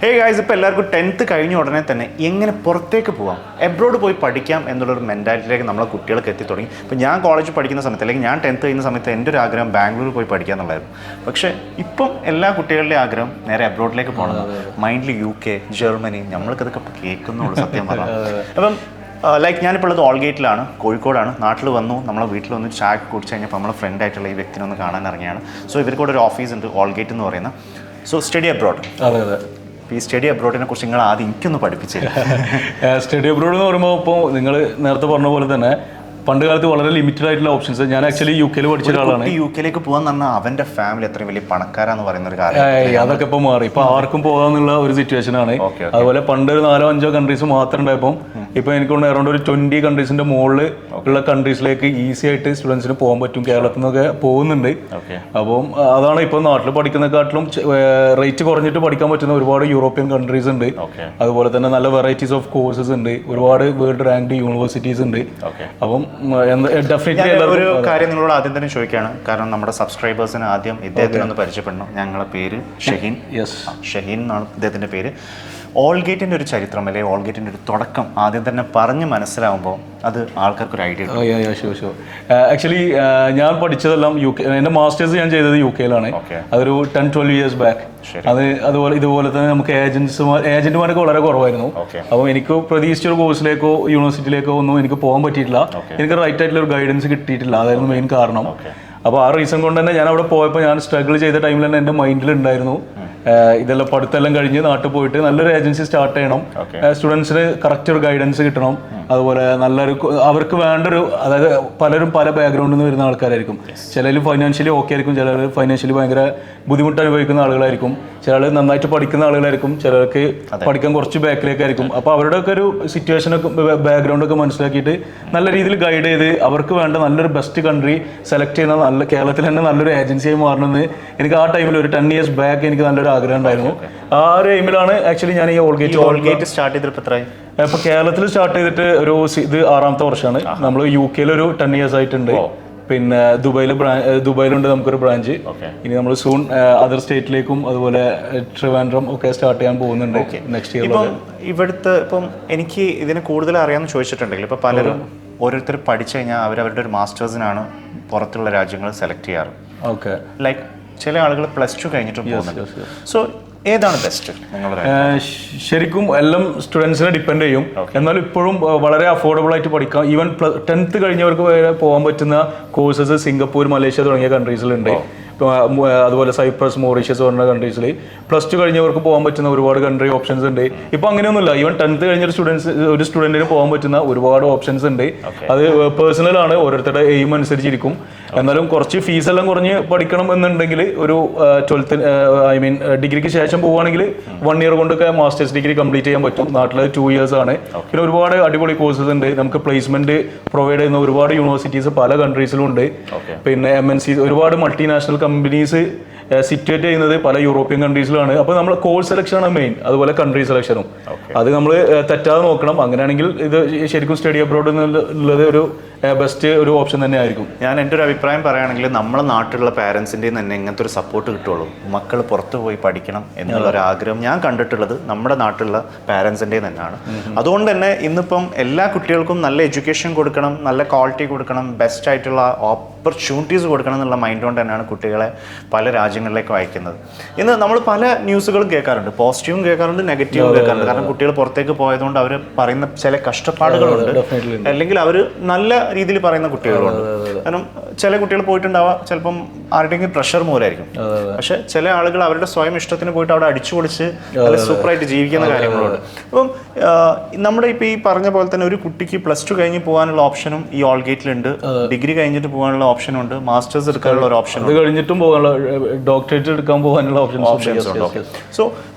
Hey guys, ഇപ്പോൾ എല്ലാവർക്കും 10th കഴിഞ്ഞ ഉടനെ തന്നെ എങ്ങനെ പുറത്തേക്ക് പോകാം, എബ്രോഡ് പോയി പഠിക്കാം എന്നുള്ളൊരു മെൻറ്റാലിറ്റിയിലേക്ക് നമ്മളെ കുട്ടികൾക്ക് എത്തി തുടങ്ങി. ഇപ്പോൾ ഞാൻ കോളേജിൽ പഠിക്കുന്ന സമയത്ത്, അല്ലെങ്കിൽ ഞാൻ 10th കഴിയുന്ന സമയത്ത് എൻ്റെ ഒരു ആഗ്രഹം ബാംഗ്ലൂർ പോയി പഠിക്കുക എന്നുള്ളായിരുന്നു. പക്ഷേ ഇപ്പം എല്ലാ കുട്ടികളുടെയും ആഗ്രഹം നേരെ എബ്രോഡിലേക്ക് പോകണം. മൈൻഡ്ലി UK, ജർമ്മനി, നമ്മൾക്കതൊക്കെ കേൾക്കുന്നുള്ളൂ സത്യം പറഞ്ഞാൽ. അപ്പം ലൈക്ക് ഞാനിപ്പോൾ ഉള്ളത് ഓൾഗേറ്റിലാണ്, കോഴിക്കോടാണ്. നാട്ടിൽ വന്നു, നമ്മളെ വീട്ടിൽ വന്ന് ചായ കുടിച്ച് കഴിഞ്ഞപ്പോൾ നമ്മളെ ഫ്രണ്ടായിട്ടുള്ള ഈ വ്യക്തിനെ ഒന്ന് കാണാൻ ഇറങ്ങിയാണ്. സോ ഇവർക്കൂടെ ഒരു ഓഫീസ് ഉണ്ട്, ഓൾഗേറ്റ് എന്ന് പറയുന്ന. So study abroad. അതെ അതെ. ഈ സ്റ്റഡി അബ്രോഡിനെ കുറിച്ച് നിങ്ങൾ ആദ്യം എനിക്കൊന്ന് പഠിപ്പിച്ചില്ല. സ്റ്റഡി അബ്രോഡ് എന്ന് പറയുമ്പോൾ ഇപ്പോൾ നിങ്ങൾ നേരത്തെ പറഞ്ഞ പോലെ തന്നെ പണ്ട് കാലത്ത് വളരെ ലിമിറ്റഡ് ആയിട്ടുള്ള ഓപ്ഷൻസ്. ഞാൻ ആക്ച്വലി UK പഠിച്ച ഒരാളാണ്. UK പോകാൻ പറഞ്ഞാൽ അവന്റെ ഫാമിലി അത്രയും വലിയ പണക്കാരാന്ന് പറയുന്ന ഒരു കാര്യം അതൊക്കെ ഇപ്പോൾ മാറി. ഇപ്പോൾ ആർക്കും പോകാന്നുള്ള ഒരു സിറ്റുവേഷൻ ആണ്. അതുപോലെ പണ്ട് ഒരു 4-5 കൺട്രീസ് മാത്രം ഉണ്ടായപ്പോൾ ഇപ്പോൾ എനിക്കൊണ്ട് അറൗണ്ട് ഒരു 20 കൺട്രീസിന്റെ മുകളിൽ ഉള്ള കൺട്രീസിലേക്ക് ഈസി ആയിട്ട് സ്റ്റുഡൻസിന് പോകാൻ പറ്റും. കേരളത്തിൽ നിന്നൊക്കെ പോകുന്നുണ്ട്. അപ്പം അതാണ് ഇപ്പോൾ നാട്ടിൽ പഠിക്കുന്നതിനെക്കാട്ടിലും റേറ്റ് കുറഞ്ഞിട്ട് പഠിക്കാൻ പറ്റുന്ന ഒരുപാട് യൂറോപ്യൻ കൺട്രീസ് ഉണ്ട്. അതുപോലെ തന്നെ നല്ല വെറൈറ്റീസ് ഓഫ് കോഴ്സസ് ഉണ്ട്, ഒരുപാട് വേൾഡ് റാങ്ക്ഡ് യൂണിവേഴ്സിറ്റീസ് ഉണ്ട്. അപ്പം ഒരു കാര്യം നിങ്ങളോട് ആദ്യം തന്നെ ചോദിക്കുകയാണ്, കാരണം നമ്മുടെ സബ്സ്ക്രൈബേഴ്സിന് ആദ്യം ഇദ്ദേഹത്തിനൊന്ന് പരിചയപ്പെടണം. ഞങ്ങളുടെ പേര് ഷഹീൻ. ഷഹീൻ എന്നാണ് ഇദ്ദേഹത്തിൻ്റെ പേര്. ഓൾഗേറ്റിൻ്റെ ഒരു ചരിത്രം അല്ലെങ്കിൽ ഓൾഗേറ്റിൻ്റെ ഒരു തുടക്കം ആദ്യം തന്നെ പറഞ്ഞ് മനസ്സിലാവുമ്പോൾ അത് ആൾക്കാർക്കൊരു ഐഡിയ. ആക്ച്വലി ഞാൻ പഠിച്ചതെല്ലാം UK. എൻ്റെ മാസ്റ്റേഴ്സ് ഞാൻ ചെയ്തത് UK യിലാണ്. അതൊരു 10-12 ഇയേഴ്സ് ബാക്ക്. ഇതുപോലെ തന്നെ നമുക്ക് ഏജന്റുമാരൊക്കെ വളരെ കുറവായിരുന്നു. അപ്പോൾ എനിക്ക് പ്രതീക്ഷിച്ചൊരു കോഴ്സിലേക്കോ യൂണിവേഴ്സിറ്റിയിലേക്കോ ഒന്നും എനിക്ക് പോകാൻ പറ്റിയിട്ടില്ല. എനിക്ക് റൈറ്റ് ആയിട്ടുള്ള ഒരു ഗൈഡൻസ് കിട്ടിയിട്ടില്ല. അതായിരുന്നു മെയിൻ കാരണം. അപ്പോൾ ആ റീസൺ കൊണ്ട് തന്നെ ഞാൻ അവിടെ പോയപ്പോൾ ഞാൻ സ്ട്രഗിൾ ചെയ്ത ടൈമിൽ തന്നെ എൻ്റെ മൈൻഡിലുണ്ടായിരുന്നു ഇതെല്ലാം പഠിത്തമെല്ലാം കഴിഞ്ഞ് നാട്ടിൽ പോയിട്ട് നല്ലൊരു ഏജൻസി സ്റ്റാർട്ട് ചെയ്യണം, സ്റ്റുഡൻസിന് കറക്റ്റ് ഒരു ഗൈഡൻസ് കിട്ടണം. അതുപോലെ നല്ലൊരു അവർക്ക് വേണ്ടൊരു, അതായത് പലരും പല ബാക്ക്ഗ്രൗണ്ടിൽ നിന്ന് വരുന്ന ആൾക്കാരായിരിക്കും. ചിലർ ഫൈനാൻഷ്യലി ഓക്കെ ആയിരിക്കും, ചിലർ ഫൈനാൻഷ്യലി ഭയങ്കര ബുദ്ധിമുട്ട് അനുഭവിക്കുന്ന ആളുകളായിരിക്കും, ചിലർ നന്നായിട്ട് പഠിക്കുന്ന ആളുകളായിരിക്കും, ചിലർക്ക് പഠിക്കാൻ കുറച്ച് ബാക്കിലേക്കായിരിക്കും. അപ്പോൾ അവരുടെയൊക്കെ ഒരു സിറ്റുവേഷനൊക്കെ ബാക്ക്ഗ്രൗണ്ടൊക്കെ മനസ്സിലാക്കിയിട്ട് നല്ല രീതിയിൽ ഗൈഡ് ചെയ്ത് അവർക്ക് വേണ്ട നല്ലൊരു ബെസ്റ്റ് കൺട്രി സെലക്ട് ചെയ്യുന്ന നല്ല കേരളത്തിൽ തന്നെ നല്ലൊരു ഏജൻസിയായി മാറണമെന്ന് എനിക്ക് ആ ടൈമിൽ ഒരു 10 ഇയേഴ്സ് ബാക്ക് എനിക്ക് നല്ലൊരു ആഗ്രഹം ഉണ്ടായിരുന്നു. ആ ഒരു എയിമിലാണ് ആക്ച്വലി ഞാൻ ഈ ഓൾഗേറ്റ് സ്റ്റാർട്ട് ചെയ്തിട്ട് ഇപ്പോൾ കേരളത്തിൽ സ്റ്റാർട്ട് ചെയ്തിട്ട് ഒരു ഇത് 6ാമത്തെ വർഷമാണ്. നമ്മൾ UK ഒരു 10 ഇയേഴ്സ് ആയിട്ടുണ്ട്. പിന്നെ ദുബായിലുണ്ട് നമുക്കൊരു ബ്രാഞ്ച്. ഇനി നമ്മൾ സൂൺ അതർ സ്റ്റേറ്റിലേക്കും അതുപോലെ ട്രിവാൻഡ്രം ഒക്കെ സ്റ്റാർട്ട് ചെയ്യാൻ പോകുന്നുണ്ട് നെക്സ്റ്റ് ഇയർ. ഇവിടുത്തെ ഇപ്പം എനിക്ക് ഇതിനെ കൂടുതൽ അറിയാമെന്ന് ചോദിച്ചിട്ടുണ്ടെങ്കിൽ ഇപ്പോൾ പലരും ഓരോരുത്തർ പഠിച്ചു കഴിഞ്ഞാൽ അവരവരുടെ ഒരു മാസ്റ്റേഴ്സിനാണ് പുറത്തുള്ള രാജ്യങ്ങൾ സെലക്ട് ചെയ്യാറ്. ലൈക്ക് ചില ആളുകൾ +2 കഴിഞ്ഞിട്ടും പോകുന്നുണ്ട്. സോ ഏതാണ് ബെസ്റ്റ്? ശരിക്കും എല്ലാം സ്റ്റുഡൻസിനെ ഡിപ്പെൻഡ് ചെയ്യും. എന്നാലും ഇപ്പോഴും വളരെ അഫോർഡബിൾ ആയിട്ട് പഠിക്കാം. ഈവൻ 10th കഴിഞ്ഞവർക്ക് വരെ പോകാൻ പറ്റുന്ന കോഴ്സസ് സിംഗപ്പൂർ, മലേഷ്യ തുടങ്ങിയ കൺട്രീസിലുണ്ട്. അതുപോലെ സൈപ്രസ്, മൗറീഷ്യസ് പറഞ്ഞ കൺട്രീസിൽ +2 കഴിഞ്ഞവർക്ക് പോകാൻ പറ്റുന്ന ഒരുപാട് കൺട്രി ഓപ്ഷൻസ് ഉണ്ട്. ഇപ്പോൾ അങ്ങനെയൊന്നുമില്ല. ഈവൻ 10th കഴിഞ്ഞൊരു സ്റ്റുഡൻറ്റിന് പോകാൻ പറ്റുന്ന ഒരുപാട് ഓപ്ഷൻസ് ഉണ്ട്. അത് പേഴ്സണലാണ്, ഓരോരുത്തരുടെ എയിം അനുസരിച്ചിരിക്കും. എന്നാലും കുറച്ച് ഫീസെല്ലാം കുറഞ്ഞ് പഠിക്കണം എന്നുണ്ടെങ്കിൽ ഒരു 12th ഡിഗ്രിക്ക് ശേഷം പോവുകയാണെങ്കിൽ 1 ഇയർ കൊണ്ടൊക്കെ മാസ്റ്റേഴ്സ് ഡിഗ്രി കംപ്ലീറ്റ് ചെയ്യാൻ പറ്റും. നാട്ടിൽ 2 ഇയേഴ്സ് ആണ്. പിന്നെ ഒരുപാട് അടിപൊളി കോഴ്സസ് ഉണ്ട്. നമുക്ക് പ്ലേസ്മെന്റ് പ്രൊവൈഡ് ചെയ്യുന്ന ഒരുപാട് യൂണിവേഴ്സിറ്റീസ് പല കൺട്രീസിലും ഉണ്ട്. പിന്നെ MNC ഒരുപാട് മൾട്ടിനാഷണൽ കമ്പനീസ് സിറ്റുവേറ്റ് ചെയ്യുന്നത് പല യൂറോപ്യൻ കൺട്രീസിലാണ്. അപ്പോൾ നമ്മൾ കോഴ്സ് സെലക്ഷനാണ് മെയിൻ, അതുപോലെ കൺട്രി സെലക്ഷനും. അത് നമ്മൾ തെറ്റാതെ നോക്കണം. അങ്ങനെയാണെങ്കിൽ ഇത് ശരിക്കും സ്റ്റഡി അബ്രോഡ് എന്നുള്ളത് ഒരു ബെസ്റ്റ് ഒരു ഓപ്ഷൻ തന്നെ ആയിരിക്കും. ഞാൻ എൻ്റെ ഒരു അഭിപ്രായം പറയുകയാണെങ്കിൽ നമ്മളെ നാട്ടിലുള്ള പാരൻസിൻ്റെയും തന്നെ ഇങ്ങനത്തെ ഒരു സപ്പോർട്ട് കിട്ടുള്ളൂ. മക്കൾ പുറത്ത് പോയി പഠിക്കണം എന്നുള്ളൊരു ആഗ്രഹം ഞാൻ കണ്ടിട്ടുള്ളത് നമ്മുടെ നാട്ടിലുള്ള പാരൻസിൻ്റെയും തന്നെയാണ്. അതുകൊണ്ട് തന്നെ ഇന്നിപ്പം എല്ലാ കുട്ടികൾക്കും നല്ല എഡ്യൂക്കേഷൻ കൊടുക്കണം, നല്ല ക്വാളിറ്റി കൊടുക്കണം, ബെസ്റ്റ് ആയിട്ടുള്ള ഓപ്പർച്യൂണിറ്റീസ് കൊടുക്കണം എന്നുള്ള മൈൻഡ് കൊണ്ട് തന്നെയാണ് കുട്ടികളെ പല രാജ്യങ്ങളിലേക്ക് അയക്കുന്നത്. ഇന്ന് നമ്മൾ പല ന്യൂസുകളും കേൾക്കാറുണ്ട്, പോസിറ്റീവും കേൾക്കാറുണ്ട്, നെഗറ്റീവും കേൾക്കാറുണ്ട്. കാരണം കുട്ടികൾ പുറത്തേക്ക് പോയതുകൊണ്ട് അവർ പറയുന്ന ചില കഷ്ടപ്പാടുകളുണ്ട്, അല്ലെങ്കിൽ അവർ നല്ല രീതിയിൽ പറയുന്ന കുട്ടികളുണ്ട്. കാരണം ചില കുട്ടികൾ പോയിട്ടുണ്ടാവുക ചിലപ്പം ആരുടെയെങ്കിലും പ്രഷർ മൂലമായിരിക്കും. പക്ഷെ ചില ആളുകൾ അവരുടെ സ്വയം ഇഷ്ടത്തിന് പോയിട്ട് അവിടെ അടിച്ചു പൊളിച്ച് നല്ല സൂപ്പറായിട്ട് ജീവിക്കുന്ന കാര്യങ്ങളുണ്ട്. അപ്പം നമ്മുടെ ഇപ്പോൾ ഈ പറഞ്ഞ പോലെ തന്നെ ഒരു കുട്ടിക്ക് +2 കഴിഞ്ഞ് പോകാനുള്ള ഓപ്ഷനും ഈ ഓൾഗേറ്റിലുണ്ട്, ഡിഗ്രി കഴിഞ്ഞിട്ട് പോകാനുള്ള ഓപ്ഷനും ഉണ്ട്, മാസ്റ്റേഴ്സ് എടുക്കാനുള്ള ഒരു ഓപ്ഷൻ ഉണ്ട്, കഴിഞ്ഞിട്ടും പോകാനുള്ള ഡോക്ടറേറ്റ് എടുക്കാൻ പോകാനുള്ള ഓപ്ഷൻസ് ഉണ്ട്. സോ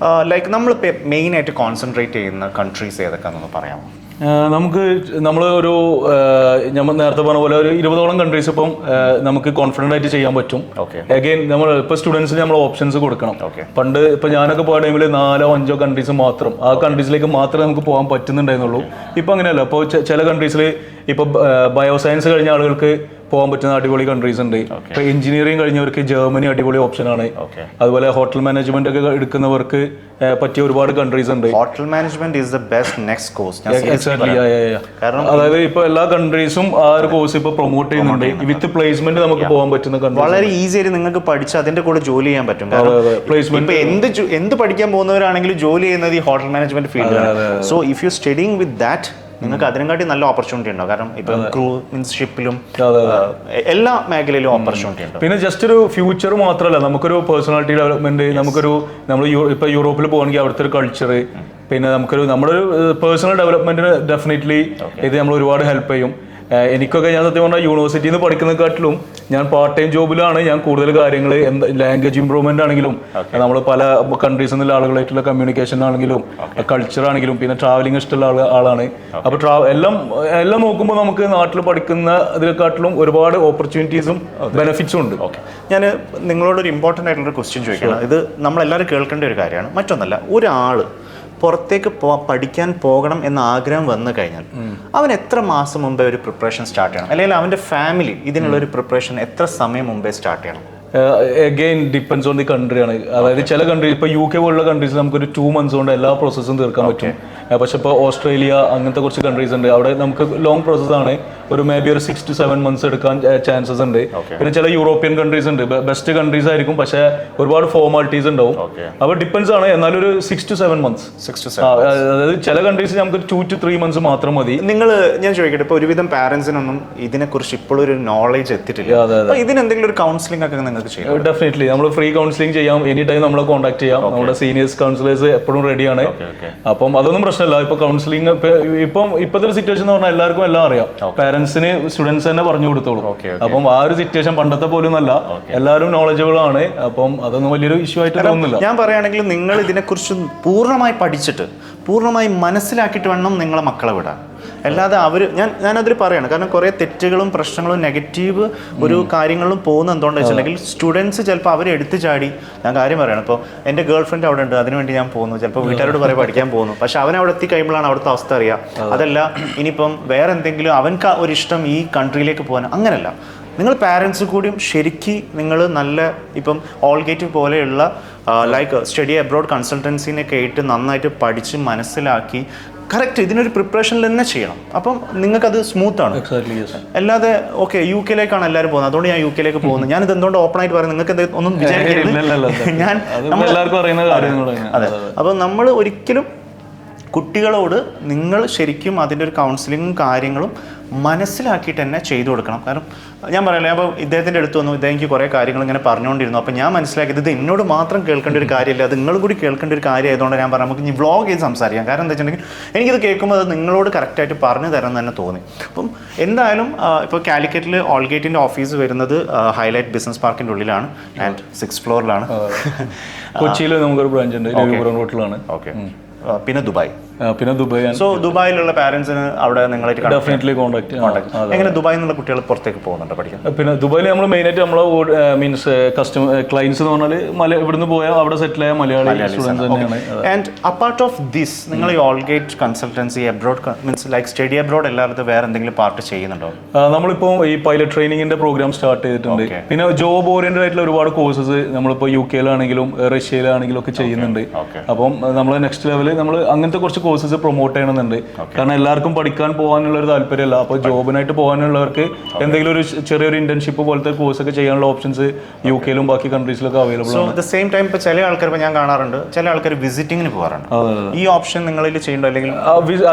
ലൈക്ക് നമ്മൾ മെയിൻ ആയിട്ട് കോൺസെൻട്രേറ്റ് ചെയ്യുന്ന കൺട്രീസ് ഏതൊക്കെയാണെന്ന് പറയാമോ? നമ്മൾ ഒരു നമ്മൾ നേരത്തെ പറഞ്ഞ പോലെ ഒരു 20ഓളം കൺട്രീസ് ഇപ്പം നമുക്ക് കോൺഫിഡൻ്റ് ആയിട്ട് ചെയ്യാൻ പറ്റും. അഗൈൻ നമ്മൾ ഇപ്പോൾ സ്റ്റുഡൻസിന് നമ്മൾ ഓപ്ഷൻസ് കൊടുക്കണം. പണ്ട് ഇപ്പോൾ ഞാനൊക്കെ പോയ ടൈമിൽ 4-5 കൺട്രീസ് മാത്രം, ആ കൺട്രീസിലേക്ക് മാത്രമേ നമുക്ക് പോകാൻ പറ്റുന്നുണ്ടായിരുന്നുള്ളൂ. ഇപ്പം അങ്ങനെയല്ല. ഇപ്പോൾ ചില കൺട്രീസിൽ ഇപ്പോൾ ബയോസയൻസ് കഴിഞ്ഞ ആളുകൾക്ക് പോകാൻ പറ്റുന്ന അടിപൊളി കൺട്രീസ് ഉണ്ട്. ഇപ്പൊ എഞ്ചിനീയറിംഗ് കഴിഞ്ഞവർക്ക് ജർമ്മനി അടിപൊളി ഓപ്ഷനാണ്. അതുപോലെ ഹോട്ടൽ മാനേജ്മെന്റ് ഒക്കെ എടുക്കുന്നവർക്ക് പറ്റിയ ഒരുപാട് കൺട്രീസ് ഉണ്ട്. Hotel management is the best next course. കാരണം അതായത് ഇപ്പൊ എല്ലാ കൺട്രീസും ആ ഒരു കോഴ്സ് ഇപ്പൊ പ്രൊമോട്ട് ചെയ്യുന്നുണ്ട്. വിത്ത് പ്ലേസ്മെന്റ് നമുക്ക് പോകാൻ പറ്റുന്ന വളരെ ഈസി ആയിട്ട് നിങ്ങൾക്ക് പഠിച്ച് അതിന്റെ കൂടെ ജോലി ചെയ്യാൻ പറ്റും. പ്ലേസ്മെന്റ് എന്ത് പഠിക്കാൻ പോകുന്നവരാണെങ്കിലും ജോലി ചെയ്യുന്നത് ഈ ഹോട്ടൽ മാനേജ്മെന്റ് ഫീൽഡിലാണ്. So if you studying with that നിങ്ങൾക്ക് അതിനെക്കാട്ടി നല്ല ഓപ്പർച്യൂണിറ്റി ഉണ്ടാവും. കാരണം ഇപ്പൊ ക്രൂഷിപ്പിലും എല്ലാ മേഖലയിലും ഓപ്പർച്യൂണിറ്റി ഉണ്ട്. പിന്നെ ജസ്റ്റ് ഒരു ഫ്യൂച്ചർ മാത്രമല്ല, നമുക്കൊരു പേഴ്സണാലിറ്റി ഡെവലപ്മെന്റ്, നമ്മൾ ഇപ്പൊ യൂറോപ്പിൽ പോകുകയാണെങ്കിൽ അവിടുത്തെ ഒരു കൾച്ചർ, പിന്നെ നമ്മുടെ ഒരു പേഴ്സണൽ ഡെവലപ്മെന്റിന് ഡെഫിനറ്റ്ലി ഇത് നമ്മൾ ഒരുപാട് ഹെൽപ്പ് ചെയ്യും. എനിക്കൊക്കെ ഞാൻ സത്യം പറഞ്ഞാൽ യൂണിവേഴ്സിറ്റിയിൽ നിന്ന് പഠിക്കുന്നതിനെക്കാട്ടിലും ഞാൻ പാർട്ട് ടൈം ജോബിലാണ് ഞാൻ കൂടുതൽ കാര്യങ്ങൾ, ലാംഗ്വേജ് ഇംപ്രൂവ്മെന്റ് ആണെങ്കിലും, നമ്മൾ പല കൺട്രീസിൽ നിന്നുള്ള ആളുകളായിട്ടുള്ള കമ്മ്യൂണിക്കേഷൻ ആണെങ്കിലും, കൾച്ചർ ആണെങ്കിലും, പിന്നെ ട്രാവലിംഗ് ഇഷ്ടമുള്ള ആളാണ്. അപ്പോൾ എല്ലാം നോക്കുമ്പോൾ നമുക്ക് നാട്ടിൽ പഠിക്കുന്ന ഇതിനെക്കാട്ടിലും ഒരുപാട് ഓപ്പർച്യൂണിറ്റീസും ബെനിഫിറ്റ്സും ഉണ്ട്. ഞാൻ നിങ്ങളോടൊരു ഇമ്പോർട്ടൻ്റ് ആയിട്ടുള്ളൊരു ക്വസ്റ്റ്യൻ ചോദിക്കണം. ഇത് നമ്മളെല്ലാവരും കേൾക്കേണ്ട ഒരു കാര്യമാണ്. മറ്റൊന്നല്ല, ഒരാൾ പുറത്തേക്ക് പഠിക്കാൻ പോകണം എന്ന ആഗ്രഹം വന്നു കഴിഞ്ഞാൽ അവൻ എത്ര മാസം മുമ്പേ ഒരു പ്രിപ്പറേഷൻ സ്റ്റാർട്ട് ചെയ്യണം, അല്ലെങ്കിൽ അവൻ്റെ ഫാമിലി ഇതിനുള്ള ഒരു പ്രിപ്പറേഷൻ എത്ര സമയം മുമ്പേ സ്റ്റാർട്ട് ചെയ്യണം? അഗെയിൻ ഡിപ്പെൻസ് ഓൺ ദി കൺട്രിയാണ്. അതായത് ചില കൺട്രി, ഇപ്പോൾ UK പോലുള്ള കൺട്രീസ് നമുക്കൊരു 2 months കൊണ്ട് എല്ലാ പ്രോസസ്സും തീർക്കാൻ പറ്റും. പക്ഷെ ഇപ്പോൾ ഓസ്ട്രേലിയ അങ്ങനത്തെ കുറച്ച് കൺട്രീസ് ഉണ്ട്, അവിടെ നമുക്ക് ലോങ് പ്രോസസ്സാണ്. ഒരു മേ ബി ഒരു 6 to 7 months എടുക്കാൻ ചാൻസസ് ഉണ്ട്. പിന്നെ ചില യൂറോപ്യൻ കൺട്രീസ് ഉണ്ട്, ബെസ്റ്റ് കൺട്രീസ് ആയിരിക്കും, പക്ഷേ ഒരുപാട് ഫോർമാലിറ്റീസ് ഉണ്ടാവും. അപ്പോൾ ഡിപ്പെൻസ് ആണ്. എന്നാലും ഒരു 6 to 7 months. അതായത് ചില കൺട്രീസ് നമുക്ക് 2 to 3 months മാത്രം മതി. ഞാൻ ചോദിക്കട്ടെ, ഇപ്പോൾ ഒരുവിധം പാരന്റ്സിനൊന്നും ഇതിനെക്കുറിച്ച് ഇപ്പോഴും ഒരു നോളേജ് എത്തിയിട്ടില്ല. ഇതിനെന്തെങ്കിലും ഒരു കൗൺസിലിംഗ് ഒക്കെ നിങ്ങൾക്ക് ചെയ്യാം? ഡെഫിനറ്റ്ലി നമ്മൾ ഫ്രീ കൗൺസിലിംഗ് ചെയ്യാം. എനി ടൈം നമ്മളെ കോൺടാക്ട് ചെയ്യാം. നമ്മുടെ സീനിയേഴ്സ് കൗൺസിലേഴ്സ് എപ്പോഴും റെഡിയാണ്. അപ്പം അതൊന്നും പ്രശ്നമില്ല. ഇപ്പൊ കൗൺസിലിംഗ് ഇപ്പോഴത്തെ ഒരു സിറ്റുവേഷൻ എന്ന് പറഞ്ഞാൽ എല്ലാവർക്കും എല്ലാം അറിയാം. പാരന്റ്സിന് സ്റ്റുഡൻസ് തന്നെ പറഞ്ഞു കൊടുത്തോളൂ. അപ്പം ആ ഒരു സിറ്റുവേഷൻ പണ്ടത്തെ പോലും അല്ല, എല്ലാവരും നോളജബിൾ ആണ്. അപ്പം അതൊന്നും വലിയൊരു ഇഷ്യൂ ആയിട്ട് തോന്നുന്നില്ല. ഞാൻ പറയുകയാണെങ്കിൽ നിങ്ങൾ ഇതിനെക്കുറിച്ച് പൂർണ്ണമായി പഠിച്ചിട്ട് പൂർണ്ണമായി മനസ്സിലാക്കിയിട്ട് വേണം നിങ്ങളെ മക്കളെ വിടാൻ. അല്ലാതെ ഞാനതിൽ പറയാണ്. കാരണം കുറേ തെറ്റുകളും പ്രശ്നങ്ങളും നെഗറ്റീവ് ഒരു കാര്യങ്ങളും പോകുന്ന എന്തുകൊണ്ടെന്ന് വെച്ചിട്ടുണ്ടെങ്കിൽ സ്റ്റുഡൻസ് ചിലപ്പോൾ അവർ എടുത്തു ചാടി, ഞാൻ കാര്യം പറയണം, ഇപ്പോൾ എൻ്റെ ഗേൾ ഫ്രണ്ട് അവിടെ ഉണ്ട്, അതിനുവേണ്ടി ഞാൻ പോകുന്നു, ചിലപ്പോൾ വീട്ടുകാരോട് പറയാൻ പഠിക്കാൻ പോകുന്നു, പക്ഷെ അവൻ അവിടെ എത്തി കഴിയുമ്പോഴാണ് അവിടുത്തെ അവസ്ഥ അറിയുക. അതല്ല ഇനിയിപ്പം വേറെ എന്തെങ്കിലും അവൻക്ക് ഒരിഷ്ടം ഈ കൺട്രിയിലേക്ക് പോകാൻ, അങ്ങനെയല്ല. നിങ്ങൾ പാരൻസ് കൂടിയും ശരിക്കും നിങ്ങൾ നല്ല ഇപ്പം ഓൾഗേറ്റ് പോലെയുള്ള ലൈക്ക് സ്റ്റഡി അബ്രോഡ് കൺസൾട്ടൻസിനൊക്കെ ആയിട്ട് നന്നായിട്ട് പഠിച്ച് മനസ്സിലാക്കി കറക്റ്റ് ഇതിനൊരു പ്രിപ്പറേഷനിൽ തന്നെ ചെയ്യണം. അപ്പം നിങ്ങൾക്കത് സ്മൂത്താണ്. അല്ലാതെ ഓക്കെ UK-ലേക്കാണ് എല്ലാവരും പോകുന്നത്, അതുകൊണ്ട് ഞാൻ UK-ലേക്ക് പോകുന്നു, ഞാനിത് എന്തുകൊണ്ട് ഓപ്പൺ ആയിട്ട് പറയുന്നത്, നിങ്ങൾക്ക് ഒന്നും വിചാരിക്കരുത്. അതെ. അപ്പം നമ്മൾ ഒരിക്കലും കുട്ടികളോട് നിങ്ങൾ ശരിക്കും അതിൻ്റെ ഒരു കൗൺസിലിങ്ങും കാര്യങ്ങളും മനസ്സിലാക്കിയിട്ട് തന്നെ ചെയ്തു കൊടുക്കണം. കാരണം ഞാൻ പറയല്ലേ, അപ്പോൾ ഇദ്ദേഹത്തിൻ്റെ അടുത്ത് വന്നു, ഇദ്ദേഹം എനിക്ക് കുറേ കാര്യങ്ങൾ ഇങ്ങനെ പറഞ്ഞുകൊണ്ടിരുന്നു. അപ്പോൾ ഞാൻ മനസ്സിലാക്കിയത് ഇത് എന്നോട് മാത്രം കേൾക്കേണ്ട ഒരു കാര്യമില്ല, അത് നിങ്ങളും കൂടി കേൾക്കേണ്ട ഒരു കാര്യമായതുകൊണ്ട് ഞാൻ പറഞ്ഞു നമുക്ക് ഇനി വ്ളോഗ് ചെയ്ത് സംസാരിക്കാം. കാരണം എന്താ വെച്ചിട്ടുണ്ടെങ്കിൽ എനിക്കിത് കേൾക്കുമ്പോൾ അത് നിങ്ങളോട് കറക്റ്റായിട്ട് പറഞ്ഞു തരാൻ തന്നെ തോന്നി. അപ്പം എന്തായാലും ഇപ്പോൾ കാലിക്കറ്റിൽ ഓൾഗേറ്റിൻ്റെ ഓഫീസ് വരുന്നത് ഹൈലൈറ്റ് ബിസിനസ് പാർക്കിൻ്റെ ഉള്ളിലാണ് ആൻഡ് 6th floor-ലാണ്. കൊച്ചിയിൽ നമുക്കൊരു ബ്രാഞ്ച് ഉണ്ട്, രവിപുരം റോട്ടിലാണ്. ഓക്കെ. പിന്നെ ദുബായ്. സോ ദുബായിലുള്ള പാരന്റ്സിന് അവിടെ നിങ്ങളായിട്ട് ഡെഫിനറ്റ്ലി കോൺടാക്ട്. എങ്ങനെ ദുബായിൽ നിന്നുള്ള കുട്ടികൾ പുറത്തേക്ക് പോകുന്നുണ്ട് പഠിക്കാൻ? പിന്നെ ദുബായിൽ നമ്മൾ മെയിനായിട്ട് നമ്മളെ മീൻസ് ക്ലയൻസ് എന്ന് പറഞ്ഞാൽ ഇവിടുന്ന് പോയാൽ അവിടെ സെറ്റിൽ ആയ മലയാളി സ്റ്റുഡൻസ് തന്നെയാണ്. ആൻഡ് അപ്പാർട്ട് ഓഫ് ദിസ് നിങ്ങൾ ഈ ഓൾഗേറ്റ് consultancy abroad means like study abroad എല്ലായിടത്തും വേറെ എന്തെങ്കിലും പാർട്ട് ചെയ്യുന്നുണ്ടോ? നമ്മളിപ്പോൾ ഈ പൈലറ്റ് ട്രെയിനിങ്ങിന്റെ പ്രോഗ്രാം സ്റ്റാർട്ട് ചെയ്തിട്ടുണ്ട്. പിന്നെ ജോബ് ഓറിയന്റഡ് ആയിട്ടുള്ള ഒരുപാട് കോഴ്സസ് നമ്മളിപ്പോൾ UK-ലാണെങ്കിലും റഷ്യയിലാണെങ്കിലും ഒക്കെ ചെയ്യുന്നുണ്ട്. അപ്പം നമ്മൾ നെക്സ്റ്റ് ലെവല് നമ്മൾ അങ്ങനത്തെ കുറച്ച് കോഴ്സസ് പ്രൊമോട്ട് ചെയ്യണമെന്നുണ്ട്. കാരണം എല്ലാവർക്കും പഠിക്കാൻ പോകാനുള്ള ഒരു താല്പര്യമല്ല. അപ്പോൾ ജോബിനായിട്ട് പോകാനുള്ളവർക്ക് എന്തെങ്കിലും ഒരു ചെറിയൊരു ഇന്റേൺഷിപ്പ് പോലത്തെ കോഴ്സ് ഒക്കെ ചെയ്യാനുള്ള ഓപ്ഷൻസ് UK-ലും ബാക്കി കൺട്രീസിലൊക്കെ അവൈലബിൾ ആണ്. അറ്റ് ദ സെയിം ടൈം ഇപ്പോൾ ചില ആൾക്കാർ ഞാൻ കാണാറുണ്ട്, ചില ആൾക്കാർ വിസിറ്റിങ്ങിന് പോകാറുണ്ട്. ഈ ഓപ്ഷൻ നിങ്ങളിൽ ചെയ്യണ്ടോ? അല്ലെങ്കിൽ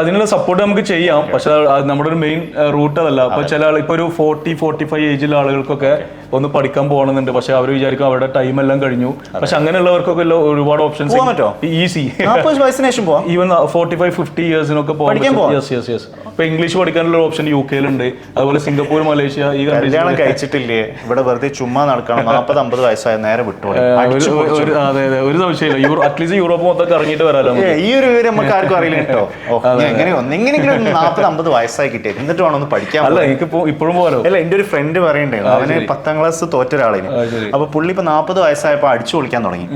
അതിനുള്ള സപ്പോർട്ട് നമുക്ക് ചെയ്യാം, പക്ഷെ നമ്മുടെ ഒരു മെയിൻ റൂട്ട് അതല്ല. അപ്പോൾ ചില ആൾ ഇപ്പോൾ ഒരു 40-45 ഏജിലുള്ള ആളുകൾക്കൊക്കെ ഒന്ന് പഠിക്കാൻ പോകണമെന്നുണ്ട്, പക്ഷെ അവർ വിചാരിക്കും അവരുടെ ടൈം എല്ലാം കഴിഞ്ഞു. പക്ഷെ അങ്ങനെയുള്ളവർക്കൊക്കെ ഒരുപാട് ഓപ്ഷൻസ് ഈസി. ഈവൻ 45-50 ഇയേഴ്സിനൊക്കെ ഇപ്പൊ ഇംഗ്ലീഷ് പഠിക്കാനുള്ള ഓപ്ഷൻ UK-ലുണ്ട്. അതുപോലെ സിംഗപ്പൂർ, മലേഷ്യ, ഈ കല്യാണം കഴിച്ചിട്ടില്ലേ ഇവിടെ വെറുതെ ചുമ്മാ നടക്കണം, 40-50 വയസ്സായ നേരെ വിട്ടു. അതെ, ഒരു സംശയമില്ല. അറ്റ്ലീസ്റ്റ് യൂറോപ്പ് മൊത്തം ഇറങ്ങിയിട്ട് വരാലോ. ഈ ഒരു വിവരം നമുക്ക് ആർക്കും അറിയില്ല കേട്ടോ. എങ്ങനെയെങ്കിലും 40-50 വയസ്സായി കിട്ടിയത് എന്നിട്ട് വേണം ഒന്ന് പഠിക്കാൻ. അല്ല, എനിക്ക് ഇപ്പോഴും പോകാലോ. അല്ല, എൻ്റെ ഒരു ഫ്രണ്ട് പറയണ്ടേ, അവന് 10th class തോറ്റ ഒരാളിന്. അപ്പൊ പുള്ളി ഇപ്പൊ 40 വയസ്സായപ്പോ അടിച്ചു പൊളിക്കാൻ തുടങ്ങി.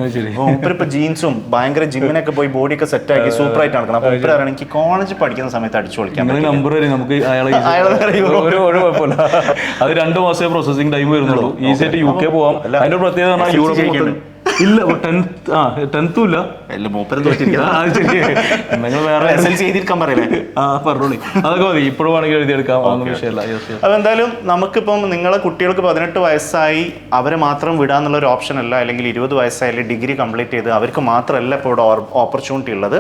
ഇപ്പൊ ജീൻസും ഭയങ്കര ജിമ്മിനൊക്കെ പോയി ബോഡിയൊക്കെ സെറ്റ് ആക്കി സൂപ്പർ ആയിട്ട് നടക്കണം. അപ്പൊ എനിക്ക് കോളേജ് പഠിക്കുന്ന സമയത്ത് അടിച്ചു പൊളിക്കാൻ. ടെമ്പററി നമുക്ക് അയാളെ ഒരു കുഴപ്പമില്ല. അത് 2 മാസമേ പ്രോസസിങ് ടൈം വരുന്നുള്ളൂ. ഈസി ആയിട്ട് UK പോവാം. അതിന്റെ പ്രത്യേകത പറഞ്ഞാൽ യൂറോപ്പ് ഇല്ല 10th ഇല്ല. നിങ്ങൾ വേറെ പറഞ്ഞോളി, അതൊക്കെ മതി. ഇപ്പോഴും വേണമെങ്കിൽ എഴുതിയെടുക്കാം, അതൊന്നും വിഷയമല്ല. അപ്പോൾ എന്തായാലും നമുക്കിപ്പം നിങ്ങളെ കുട്ടികൾക്ക് 18 വയസ്സായി അവരെ മാത്രം വിടാന്നുള്ള ഒരു ഓപ്ഷൻ അല്ല, അല്ലെങ്കിൽ 20 വയസ്സായാലും ഡിഗ്രി കംപ്ലീറ്റ് ചെയ്ത് അവർക്ക് മാത്രമല്ല ഇപ്പോൾ ഇവിടെ ഓപ്പർച്യൂണിറ്റി ഉള്ളത്.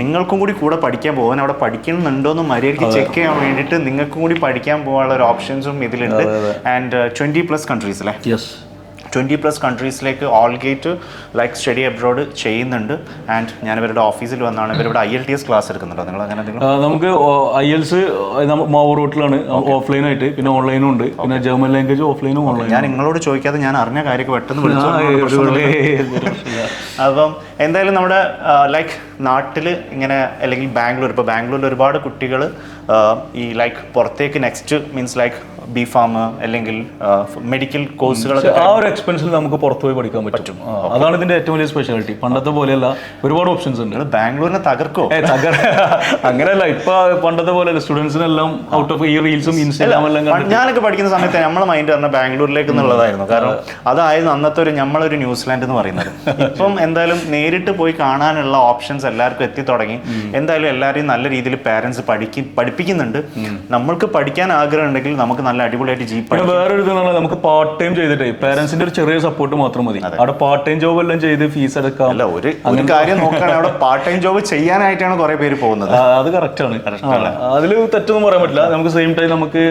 നിങ്ങൾക്കും കൂടെ പഠിക്കാൻ പോകാൻ, അവിടെ പഠിക്കുന്നുണ്ടോ എന്ന് മര്യാദയ്ക്ക് ചെക്ക് ചെയ്യാൻ വേണ്ടിയിട്ട് നിങ്ങൾക്കും കൂടി പഠിക്കാൻ പോകാനുള്ള ഒരു ഓപ്ഷൻസും ഇതിലുണ്ട്. ആൻഡ് 20+ കൺട്രീസ് അല്ലേ? 20+ കൺട്രീസിലേക്ക് ഓൾഗേറ്റ് ലൈക്ക് സ്റ്റഡി അബ്രോഡ് ചെയ്യുന്നുണ്ട്. ആൻഡ് ഞാൻ ഇവരുടെ ഓഫീസിൽ വന്നാണ്. ഇവരുടെ IELTS ക്ലാസ് എടുക്കുന്നുണ്ടോ നിങ്ങൾ? അങ്ങനെ നമുക്ക് IELTS മാവൂർ റൂട്ടിലാണ്, ഓഫ്ലൈനായിട്ട്, പിന്നെ ഓൺലൈനും ഉണ്ട്. പിന്നെ ജർമ്മൻ ലാംഗ്വേജ് ഓഫ്ലൈനും ഓൺലൈനും. ഞാൻ നിങ്ങളോട് ചോദിക്കാതെ ഞാൻ അറിഞ്ഞ കാര്യമൊക്കെ പെട്ടെന്ന് വിളിച്ചു. അപ്പം എന്തായാലും നമ്മുടെ ലൈക്ക് നാട്ടിൽ ഇങ്ങനെ, അല്ലെങ്കിൽ ബാംഗ്ലൂർ, ഇപ്പോൾ ബാംഗ്ലൂരിൽ ഒരുപാട് കുട്ടികൾ ഈ ലൈക്ക് പുറത്തേക്ക് നെക്സ്റ്റ് മീൻസ് ലൈക്ക് B.Pharm അല്ലെങ്കിൽ മെഡിക്കൽ കോഴ്സുകളൊക്കെ ആ ഒരു എക്സ്പെൻസിൽ നമുക്ക് പുറത്ത് പോയി പഠിക്കാൻ പറ്റും. അതാണ് ഇതിന്റെ ഏറ്റവും വലിയ സ്പെഷ്യാലിറ്റി. പണ്ടത്തെ പോലെയല്ല, ഒരുപാട് ഓപ്ഷൻസ് ഉണ്ട്. ബാംഗ്ലൂരിനെ തകർക്കോ? അങ്ങനെയല്ല, ഇപ്പൊ പണ്ടത്തെ പോലെ സ്റ്റുഡൻസിനെല്ലാം ഔട്ട് ഓഫ് ഈ റീൽസും ഇൻസ്റ്റാഗ്രാമെല്ലാം. ഞാനൊക്കെ പഠിക്കുന്ന സമയത്ത് നമ്മളെ മൈൻഡ് പറഞ്ഞാൽ ബാംഗ്ലൂരിലേക്ക് എന്നുള്ളതായിരുന്നു. കാരണം അതായിരുന്നു അന്നത്തെ നമ്മളൊരു ന്യൂസിലാൻഡ് എന്ന് പറയുന്നത്. ഇപ്പം എന്തായാലും നേരിട്ട് പോയി കാണാനുള്ള ഓപ്ഷൻസ് എല്ലാവർക്കും എത്തി തുടങ്ങി. എന്തായാലും എല്ലാവരെയും നല്ല രീതിയിൽ പാരന്റ്സ് പഠിപ്പിക്കുന്നുണ്ട്. നമ്മൾക്ക് പഠിക്കാൻ ആഗ്രഹം ഉണ്ടെങ്കിൽ നമുക്ക് നല്ല അടിപൊളിയായിട്ട് വേറൊരു ഇതെന്നുള്ള നമുക്ക് പാർട്ട് ടൈം ചെയ്തിട്ടേ പാരന്റ്സിന്റെ ഒരു ചെറിയ സപ്പോർട്ട് മാത്രം മതി. അവിടെ പാർട്ട് ടൈം ജോബ് എല്ലാം ചെയ്ത് ഫീസ് എടുക്കാം. അല്ല, ഒരു കാര്യം നോക്കുകയാണെങ്കിൽ അവിടെ പാർട്ട് ടൈം ജോബ് ചെയ്യാനായിട്ടാണ് കുറെ പേര് പോകുന്നത്. അത് കറക്റ്റ് ആണ്. അതിൽ തെറ്റൊന്നും പറയാൻ പറ്റില്ല. നമുക്ക് സെയിം ടൈം നമുക്ക്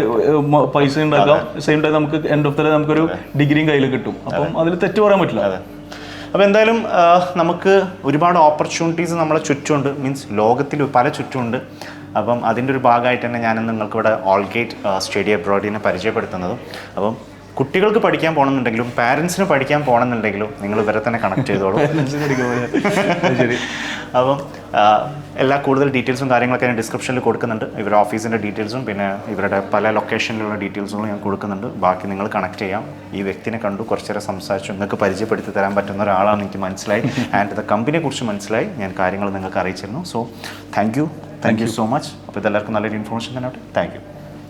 പൈസ ഉണ്ടാക്കാം, സെയിം ടൈം നമുക്ക് എൻഡ് ഓഫ് ദ ഡേ നമുക്കൊരു ഡിഗ്രിയും കയ്യിൽ കിട്ടും. അപ്പം അതിൽ തെറ്റ് പറയാൻ പറ്റില്ല. അപ്പോൾ എന്തായാലും നമുക്ക് ഒരുപാട് ഓപ്പർച്യൂണിറ്റീസ് നമ്മളെ ചുറ്റുമുണ്ട്. മീൻസ് ലോകത്തിൽ പല ചുറ്റുമുണ്ട്. അപ്പം അതിൻ്റെ ഒരു ഭാഗമായിട്ട് തന്നെ ഞാൻ നിങ്ങൾക്കിവിടെ ഓൾഗേറ്റ് സ്റ്റഡി അബ്രോഡിനെ പരിചയപ്പെടുത്തുന്നതും. അപ്പം കുട്ടികൾക്ക് പഠിക്കാൻ പോകണമെന്നുണ്ടെങ്കിലും പാരൻസിന് പഠിക്കാൻ പോകണമെന്നുണ്ടെങ്കിലും നിങ്ങൾ ഇവരെ തന്നെ കണക്ട് ചെയ്തോളൂ. ശരി. അപ്പം എല്ലാ കൂടുതൽ ഡീറ്റെയിൽസും കാര്യങ്ങളൊക്കെ ഞാൻ ഡിസ്ക്രിപ്ഷനിൽ കൊടുക്കുന്നുണ്ട്. ഇവരുടെ ഓഫീസിൻ്റെ ഡീറ്റെയിൽസും പിന്നെ ഇവരുടെ പല ലൊക്കേഷനിലുള്ള ഡീറ്റെയിൽസും ഞാൻ കൊടുക്കുന്നുണ്ട്. ബാക്കി നിങ്ങൾ കണക്ട് ചെയ്യാം. ഈ വ്യക്തിനെ കണ്ടു, കുറച്ചേറെ സംസാരിച്ചു, നിങ്ങൾക്ക് പരിചയപ്പെടുത്തി തരാൻ പറ്റുന്ന ഒരാളാണ് എനിക്ക് മനസ്സിലായി. ആൻഡ് ദ കമ്പനിയെ കുറിച്ച് മനസ്സിലായി. ഞാൻ കാര്യങ്ങൾ നിങ്ങൾക്ക് അറിയിച്ചിരുന്നു. So thank you so much. അപ്പോൾ ഇതെല്ലാവർക്കും നല്ലൊരു ഇൻഫോർമേഷൻ തന്നെ. Thank you.